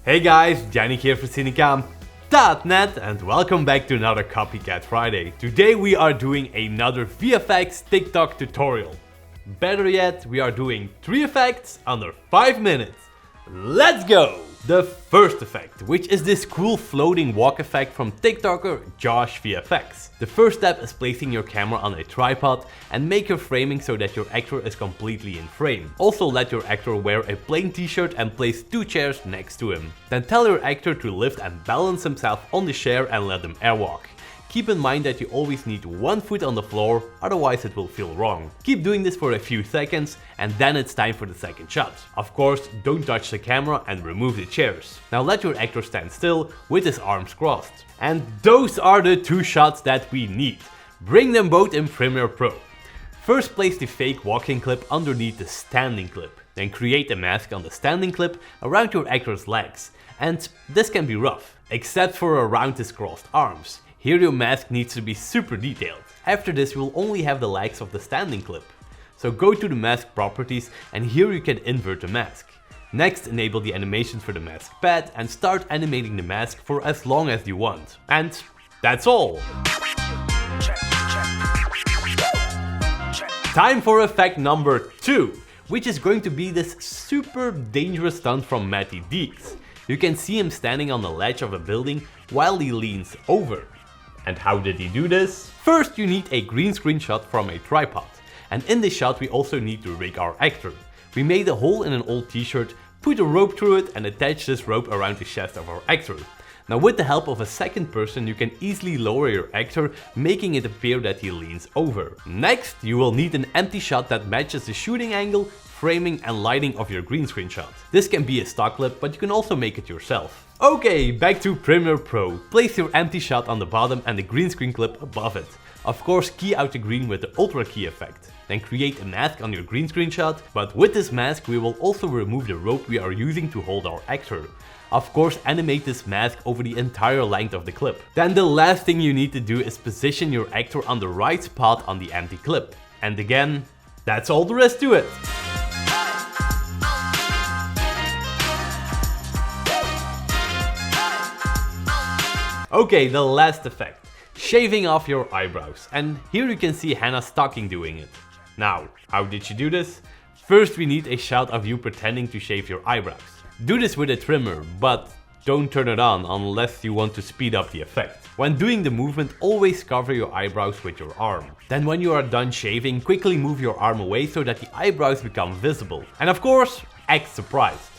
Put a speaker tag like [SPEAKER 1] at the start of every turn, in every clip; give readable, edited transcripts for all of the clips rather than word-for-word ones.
[SPEAKER 1] Hey guys, Yannick here for Cinecom.net and welcome back to another Copycat Friday. Today we are doing another VFX TikTok tutorial. Better yet, we are doing 3 effects under 5 minutes. Let's go! The first effect, which is this cool floating walk effect from TikToker Josh VFX. The first step is placing your camera on a tripod and make your framing so that your actor is completely in frame. Also let your actor wear a plain t-shirt and place 2 chairs next to him. Then tell your actor to lift and balance himself on the chair and let him airwalk. Keep in mind that you always need 1 foot on the floor, otherwise it will feel wrong. Keep doing this for a few seconds and then it's time for the second shot. Of course, don't touch the camera and remove the chairs. Now let your actor stand still with his arms crossed. And those are the 2 shots that we need. Bring them both in Premiere Pro. First place the fake walking clip underneath the standing clip. Then create a mask on the standing clip around your actor's legs. And this can be rough, except for around his crossed arms. Here your mask needs to be super detailed. After this you will only have the legs of the standing clip. So go to the mask properties and here you can invert the mask. Next enable the animations for the mask pad and start animating the mask for as long as you want. And that's all! Time for effect number 2, which is going to be this super dangerous stunt from Matty Deeks. You can see him standing on the ledge of a building while he leans over. And how did he do this? First you need a green screen shot from a tripod. And in this shot we also need to rig our actor. We made a hole in an old t-shirt, put a rope through it and attach this rope around the chest of our actor. Now with the help of a second person you can easily lower your actor, making it appear that he leans over. Next you will need an empty shot that matches the shooting angle, framing and lighting of your green screen shot. This can be a stock clip, but you can also make it yourself. Okay, back to Premiere Pro. Place your empty shot on the bottom and the green screen clip above it. Of course key out the green with the ultra key effect. Then create a mask on your green screen shot, but with this mask we will also remove the rope we are using to hold our actor. Of course animate this mask over the entire length of the clip. Then the last thing you need to do is position your actor on the right spot on the empty clip. And again, that's all there is to it. Okay, the last effect. Shaving off your eyebrows. And here you can see Hannah Stocking doing it. Now, how did she do this? First we need a shot of you pretending to shave your eyebrows. Do this with a trimmer, but don't turn it on unless you want to speed up the effect. When doing the movement, always cover your eyebrows with your arm. Then when you are done shaving, quickly move your arm away so that the eyebrows become visible. And of course, act surprised.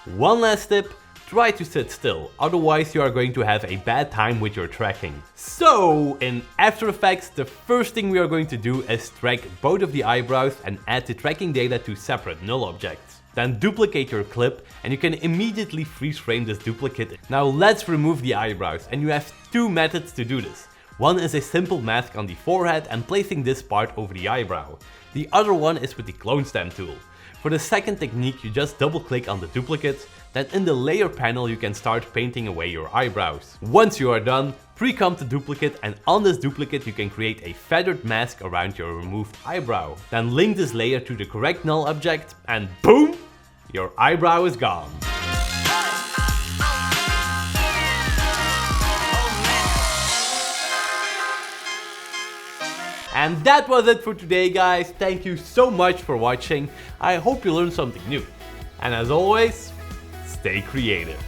[SPEAKER 1] One last tip. Try to sit still, otherwise you are going to have a bad time with your tracking. So, in After Effects, the first thing we are going to do is track both of the eyebrows and add the tracking data to separate null objects. Then duplicate your clip and you can immediately freeze frame this duplicate. Now let's remove the eyebrows and you have 2 methods to do this. One is a simple mask on the forehead and placing this part over the eyebrow. The other one is with the clone stamp tool. For the second technique you just double click on the duplicate, then in the layer panel you can start painting away your eyebrows. Once you are done, pre-comp the duplicate and on this duplicate you can create a feathered mask around your removed eyebrow. Then link this layer to the correct null object and boom! Your eyebrow is gone. And that was it for today guys, thank you so much for watching, I hope you learned something new. And as always, stay creative.